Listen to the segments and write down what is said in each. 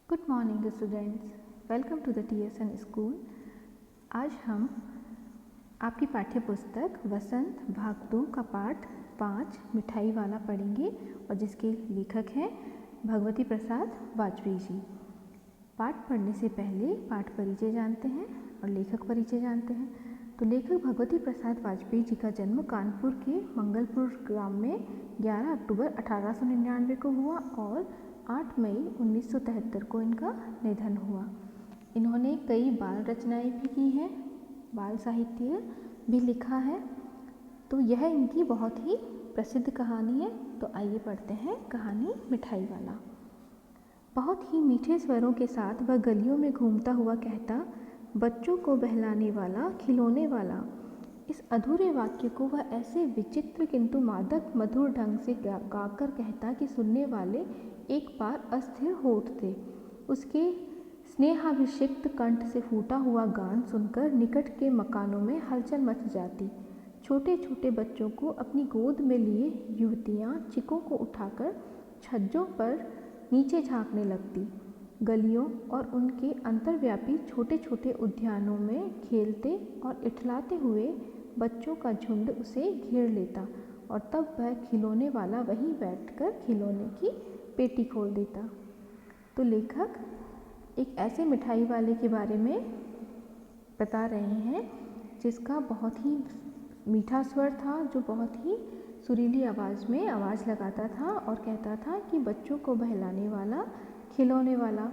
Good morning students, welcome to the TSN school. आज हम आपकी पाठ्य पुस्तक वसंत भाग 2 का पाठ 5 मिठाई वाला पढ़ेंगे और जिसके लेखक हैं भगवती प्रसाद वाजपेयी जी। पाठ पढ़ने से पहले पाठ परिचय जानते हैं और लेखक परिचय जानते हैं। तो लेखक भगवती प्रसाद वाजपेयी जी का जन्म कानपुर के मंगलपुर ग्राम में 11 अक्टूबर 1899 को हुआ और 8 मई 1973 को इनका निधन हुआ। इन्होंने कई बाल रचनाएं भी की हैं, बाल साहित्य भी लिखा है। तो यह इनकी बहुत ही प्रसिद्ध कहानी है। तो आइए पढ़ते हैं कहानी मिठाई वाला। बहुत ही मीठे स्वरों के साथ वह गलियों में घूमता हुआ कहता, बच्चों को बहलाने वाला, खिलौने वाला। इस अधूरे वाक्य को वह ऐसे विचित्र किंतु मादक मधुर ढंग से गाकर कहता कि सुनने वाले एक बार अस्थिर हो उठते। उसके स्नेहाभिषिक्त कंठ से फूटा हुआ गान सुनकर निकट के मकानों में हलचल मच जाती। छोटे छोटे बच्चों को अपनी गोद में लिए युवतियाँ चिकों को उठाकर छज्जों पर नीचे झांकने लगती। गलियों और उनके अंतर्व्यापी छोटे छोटे उद्यानों में खेलते और इठलाते हुए बच्चों का झुंड उसे घेर लेता और तब वह खिलौने वाला वहीं बैठकर खिलौने की पेटी खोल देता। तो लेखक एक ऐसे मिठाई वाले के बारे में बता रहे हैं जिसका बहुत ही मीठा स्वर था, जो बहुत ही सुरीली आवाज़ में आवाज़ लगाता था और कहता था कि बच्चों को बहलाने वाला, खिलौने वाला।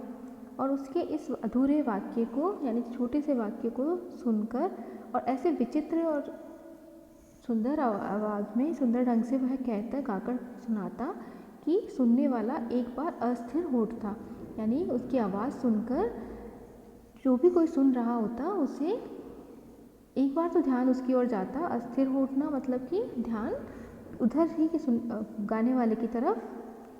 और उसके इस अधूरे वाक्य को यानी छोटे से वाक्य को सुनकर और ऐसे विचित्र और सुंदर आवाज़ में सुंदर ढंग से वह कहता गाकर सुनाता कि सुनने वाला एक बार अस्थिर हो उठता। यानी उसकी आवाज़ सुनकर जो भी कोई सुन रहा होता उसे एक बार तो ध्यान उसकी ओर जाता। अस्थिर हो उठना मतलब कि ध्यान उधर ही कि गाने वाले की तरफ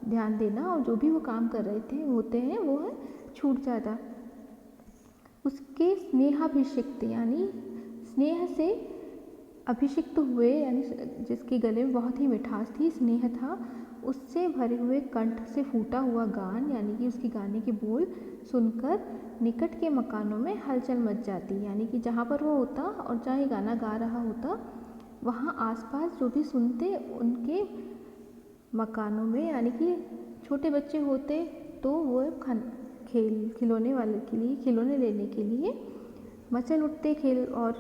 ध्यान देना और जो भी वो काम कर रहे थे होते हैं वो है छूट जाता। उसके स्नेहाभिषिक्त यानी स्नेह से अभिषिक्त हुए यानी जिसके गले में बहुत ही मिठास थी, स्नेह था, उससे भरे हुए कंठ से फूटा हुआ गान यानी कि उसकी गाने के बोल सुनकर निकट के मकानों में हलचल मच जाती। यानी कि जहाँ पर वो होता और जहाँ ये गाना गा रहा होता वहाँ आसपास जो भी सुनते उनके मकानों में यानी कि छोटे बच्चे होते तो वो खिलौने वाले के लिए खिलौने लेने के लिए मचल उठते खेल और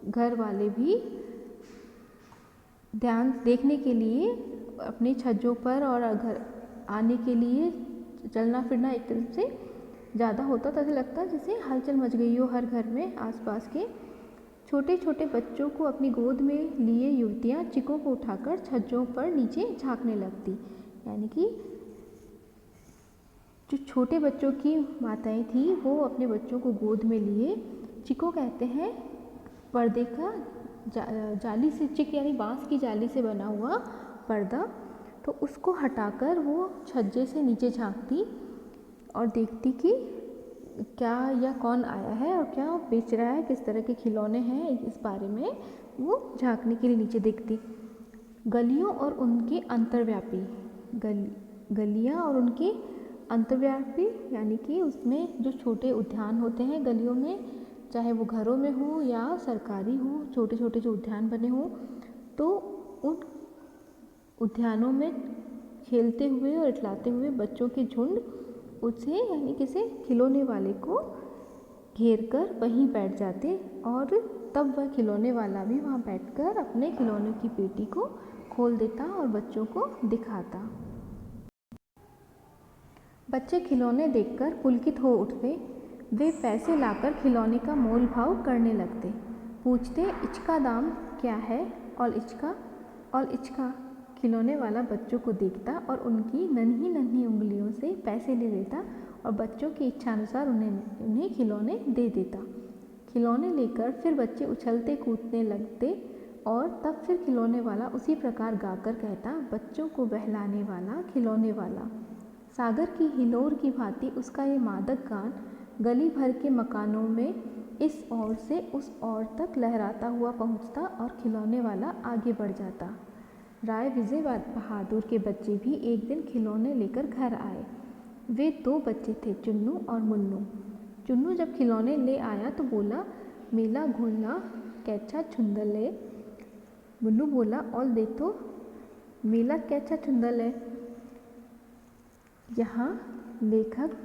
घर वाले भी ध्यान देखने के लिए अपनी छज्जों पर और घर आने के लिए चलना फिरना एक तरह से ज़्यादा होता। तो ऐसा लगता जैसे हलचल मच गई हो हर घर में। आसपास के छोटे छोटे बच्चों को अपनी गोद में लिए युवतियाँ चिकों को उठाकर छज्जों पर नीचे झांकने लगती। यानी कि जो छोटे बच्चों की माताएं थी वो अपने बच्चों को गोद में लिए, चिको कहते हैं पर्दे का जाली से, चिक यानी बांस की जाली से बना हुआ पर्दा, तो उसको हटाकर वो छज्जे से नीचे झांकती और देखती कि क्या या कौन आया है और क्या बेच रहा है, किस तरह के खिलौने हैं, इस बारे में वो झांकने के लिए नीचे देखती। गलियों और उनके अंतर्व्यापी गलियाँ और उनके अंतर्व्यापी यानी कि उसमें जो छोटे उद्यान होते हैं गलियों में, चाहे वो घरों में हो या सरकारी हो, छोटे छोटे जो उद्यान बने हों, तो उन उद्यानों में खेलते हुए और इठलाते हुए बच्चों के झुंड उसे यानी किसी खिलौने वाले को घेर कर वहीं बैठ जाते और तब वह खिलौने वाला भी वहाँ बैठकर अपने खिलौनों की पेटी को खोल देता और बच्चों को दिखाता। बच्चे खिलौने देखकर पुलकित हो उठते। वे पैसे लाकर खिलौने का मोल भाव करने लगते। पूछते, इचका दाम क्या है? और इचका। खिलौने वाला बच्चों को देखता और उनकी नन्ही नन्ही उंगलियों से पैसे ले लेता और बच्चों की इच्छानुसार उन्हें खिलौने दे देता। खिलौने लेकर फिर बच्चे उछलते कूदने लगते और तब फिर खिलौने वाला उसी प्रकार गाकर कहता, बच्चों को बहलाने वाला, खिलौने वाला। सागर की हिलोर की भांति उसका ये मादक गान गली भर के मकानों में इस ओर से उस ओर तक लहराता हुआ पहुंचता और खिलौने वाला आगे बढ़ जाता। राय विजय बहादुर के बच्चे भी एक दिन खिलौने लेकर घर आए। वे दो बच्चे थे, चुन्नू और मुन्नू। चुन्नू जब खिलौने ले आया तो बोला, मेला घूमना कैचा छुंदल है। मुन्नू बोला, और दे तो मेला कैचा छुंदल है। यहाँ लेखक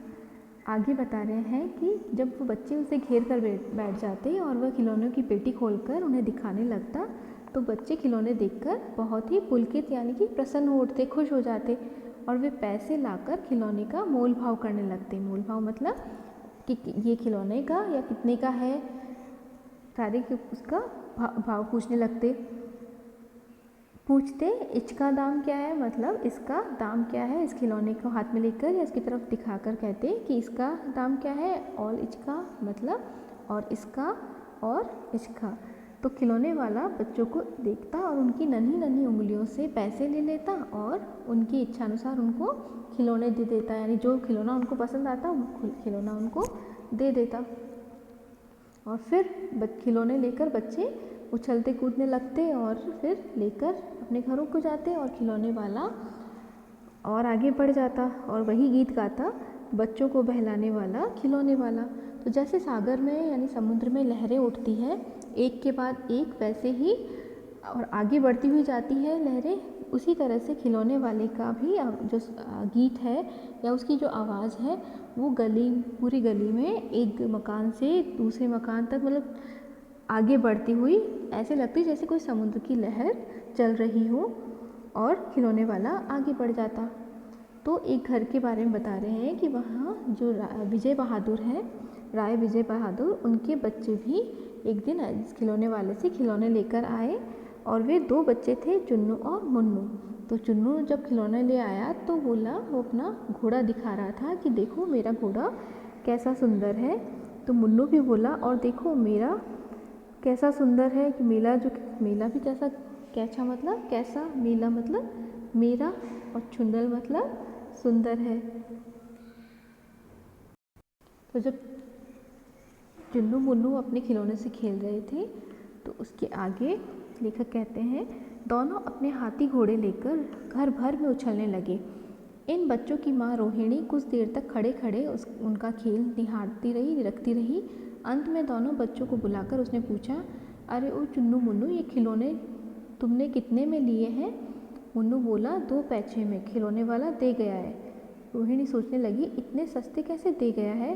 आगे बता रहे हैं कि जब वो बच्चे उसे घेर कर बैठ जाते और वह खिलौनों की पेटी खोलकर उन्हें दिखाने लगता तो बच्चे खिलौने देखकर बहुत ही पुलकित यानी कि प्रसन्न हो उठते, खुश हो जाते और वे पैसे लाकर खिलौने का मोल भाव करने लगते। मोल भाव मतलब कि ये खिलौने का या कितने का है, सारे उसका भाव पूछने लगते। पूछते इसका दाम क्या है, मतलब इसका दाम क्या है। इस खिलौने को हाथ में लेकर या इसकी तरफ दिखाकर कहते कि इसका दाम क्या है, और इसका मतलब और इसका और इसका। तो खिलौने वाला बच्चों को देखता और उनकी नन्ही नन्ही उंगलियों से पैसे ले लेता और उनकी इच्छा अनुसार उनको खिलौने दे देता, यानी जो खिलौना उनको पसंद आता वो खिलौना उनको दे देता। और फिर खिलौने लेकर बच्चे उछलते कूदने लगते और फिर लेकर अपने घरों को जाते और खिलौने वाला और आगे बढ़ जाता और वही गीत गाता, बच्चों को बहलाने वाला खिलौने वाला। तो जैसे सागर में यानी समुद्र में लहरें उठती है एक के बाद एक, वैसे ही और आगे बढ़ती हुई जाती है लहरें, उसी तरह से खिलौने वाले का भी जो गीत है या उसकी जो आवाज़ है वो पूरी गली में एक मकान से दूसरे मकान तक मतलब आगे बढ़ती हुई ऐसे लगती जैसे कोई समुद्र की लहर चल रही हो और खिलौने वाला आगे बढ़ जाता। तो एक घर के बारे में बता रहे हैं कि वहाँ जो विजय बहादुर हैं, राय विजय बहादुर, उनके बच्चे भी एक दिन इस खिलौने वाले से खिलौने लेकर आए और वे दो बच्चे थे, चुन्नू और मुन्नू। तो चुन्नू जब खिलौने ले आया तो बोला, वो अपना घोड़ा दिखा रहा था कि देखो मेरा घोड़ा कैसा सुंदर है। तो मुन्नू भी बोला, और देखो मेरा कैसा सुंदर है कि मेला भी कैसा मतलब कैसा, मेला मतलब मेरा, और छुंदल मतलब सुंदर है। तो जब चुन्नू मुन्नू अपने खिलौने से खेल रहे थे तो उसके आगे लेखक कहते हैं, दोनों अपने हाथी घोड़े लेकर घर भर में उछलने लगे। इन बच्चों की माँ रोहिणी कुछ देर तक खड़े खड़े उनका खेल निरखती रही। अंत में दोनों बच्चों को बुलाकर उसने पूछा, अरे ओ चुन्नू मुन्नू, ये खिलौने तुमने कितने में लिए हैं? मुन्नू बोला, 2 पैसे में, खिलौने वाला दे गया है। रोहिणी सोचने लगी, इतने सस्ते कैसे दे गया है,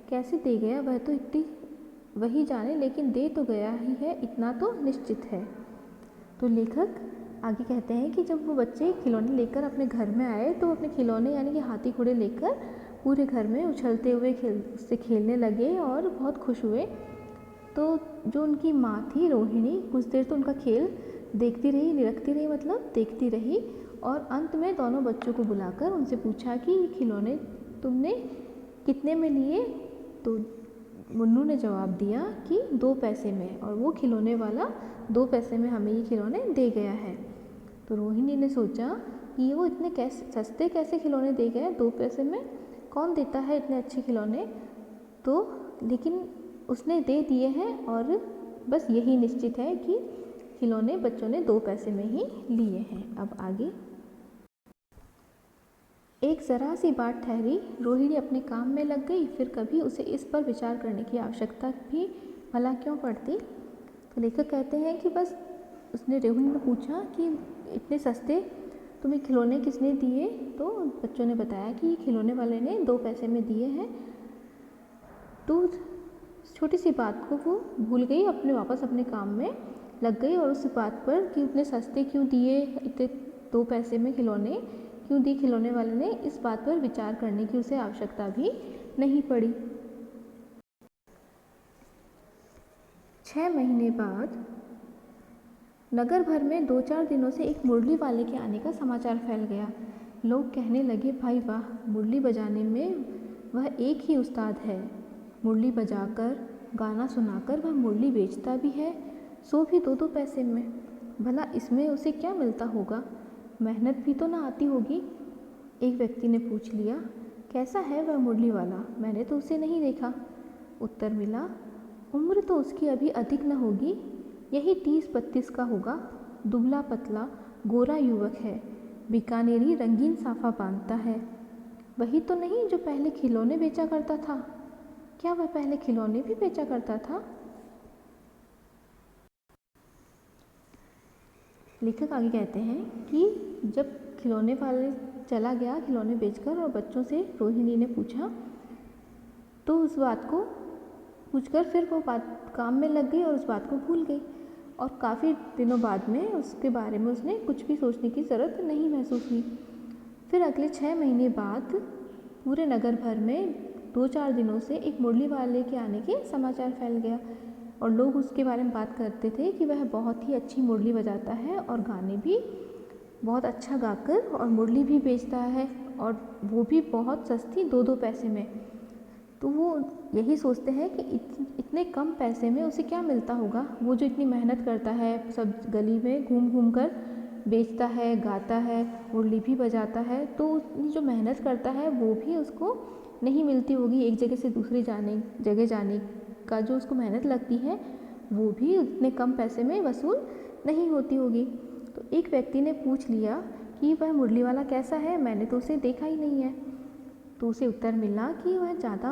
कैसे दे गया, वह तो इतनी वही जाने, लेकिन दे तो गया ही है, इतना तो निश्चित है। तो लेखक आगे कहते हैं कि जब वो बच्चे खिलौने लेकर अपने घर में आए तो अपने खिलौने यानी कि हाथी घोड़े लेकर पूरे घर में उछलते हुए उससे खेलने लगे और बहुत खुश हुए। तो जो उनकी माँ थी रोहिणी, कुछ देर तो उनका खेल देखती रही, निरखती रही मतलब देखती रही, और अंत में दोनों बच्चों को बुलाकर उनसे पूछा कि ये खिलौने तुमने कितने में लिए? तो मुन्नू ने जवाब दिया कि 2 पैसे में, और वो खिलौने वाला 2 पैसे में हमें ये खिलौने दे गया है। तो रोहिणी ने सोचा कि वो इतने सस्ते कैसे खिलौने दे गए 2 पैसे में, कौन देता है इतने अच्छे खिलौने। तो लेकिन उसने दे दिए हैं और बस यही निश्चित है कि खिलौने बच्चों ने 2 पैसे में ही लिए हैं। अब आगे, एक ज़रा सी बात ठहरी, रोहिणी अपने काम में लग गई, फिर कभी उसे इस पर विचार करने की आवश्यकता भी भला क्यों पड़ती। तो लेखक कहते हैं कि बस उसने रोहिणी ने पूछा कि इतने सस्ते तुम्हें खिलौने किसने दिए? तो बच्चों ने बताया कि खिलौने वाले ने 2 पैसे में दिए हैं। तो छोटी सी बात को वो भूल गई, वापस अपने काम में लग गई और उस बात पर कि उतने सस्ते क्यों दिए, इतने 2 पैसे में खिलौने क्यों दिए खिलौने वाले ने, इस बात पर विचार करने की उसे आवश्यकता भी नहीं पड़ी। 6 महीने बाद नगर भर में 2-4 दिनों से एक मुरली वाले के आने का समाचार फैल गया। लोग कहने लगे, भाई वाह, मुरली बजाने में वह एक ही उस्ताद है। मुरली बजाकर गाना सुनाकर वह मुरली बेचता भी है, सो भी 2-2 पैसे में। भला इसमें उसे क्या मिलता होगा, मेहनत भी तो ना आती होगी। एक व्यक्ति ने पूछ लिया, कैसा है वह मुरली वाला, मैंने तो उसे नहीं देखा। उत्तर मिला, उम्र तो उसकी अभी अधिक न होगी, यही 30-32 का होगा, दुबला पतला गोरा युवक है, बीकानेरी रंगीन साफा बांधता है। वही तो नहीं जो पहले खिलौने बेचा करता था? क्या वह पहले खिलौने भी बेचा करता था? लेखक आगे कहते हैं कि जब खिलौने वाले चला गया खिलौने बेचकर और बच्चों से रोहिणी ने पूछा, तो उस बात को पूछकर फिर वो बात काम में लग गई और उस बात को भूल गई और काफ़ी दिनों बाद में उसके बारे में उसने कुछ भी सोचने की ज़रूरत नहीं महसूस हुई। फिर अगले 6 महीने बाद पूरे नगर भर में 2-4 दिनों से एक मुरली वाले के आने के समाचार फैल गया और लोग उसके बारे में बात करते थे कि वह बहुत ही अच्छी मुरली बजाता है और गाने भी बहुत अच्छा गाकर और मुरली भी बेचता है और वो भी बहुत सस्ती 2-2 पैसे में। तो वो यही सोचते हैं कि इतने कम पैसे में उसे क्या मिलता होगा, वो जो इतनी मेहनत करता है, सब गली में घूम घूम कर बेचता है, गाता है, मुरली भी बजाता है, तो उतनी जो मेहनत करता है वो भी उसको नहीं मिलती होगी। एक जगह से दूसरी जगह जाने का जो उसको मेहनत लगती है वो भी उतने कम पैसे में वसूल नहीं होती होगी। तो एक व्यक्ति ने पूछ लिया कि वह मुरली वाला कैसा है, मैंने तो उसे देखा ही नहीं है। तो उसे उत्तर मिला कि वह ज़्यादा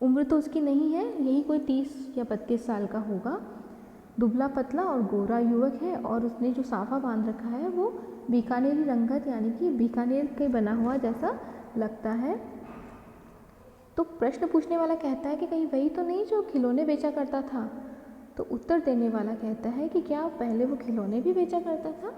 उम्र तो उसकी नहीं है, यही कोई 30 या 32 साल का होगा, दुबला पतला और गोरा युवक है और उसने जो साफा बांध रखा है वो बीकानेरी रंगत यानी कि बीकानेर के बना हुआ जैसा लगता है। तो प्रश्न पूछने वाला कहता है कि कहीं वही तो नहीं जो खिलौने बेचा करता था? तो उत्तर देने वाला कहता है कि क्या पहले वो खिलौने भी बेचा करता था?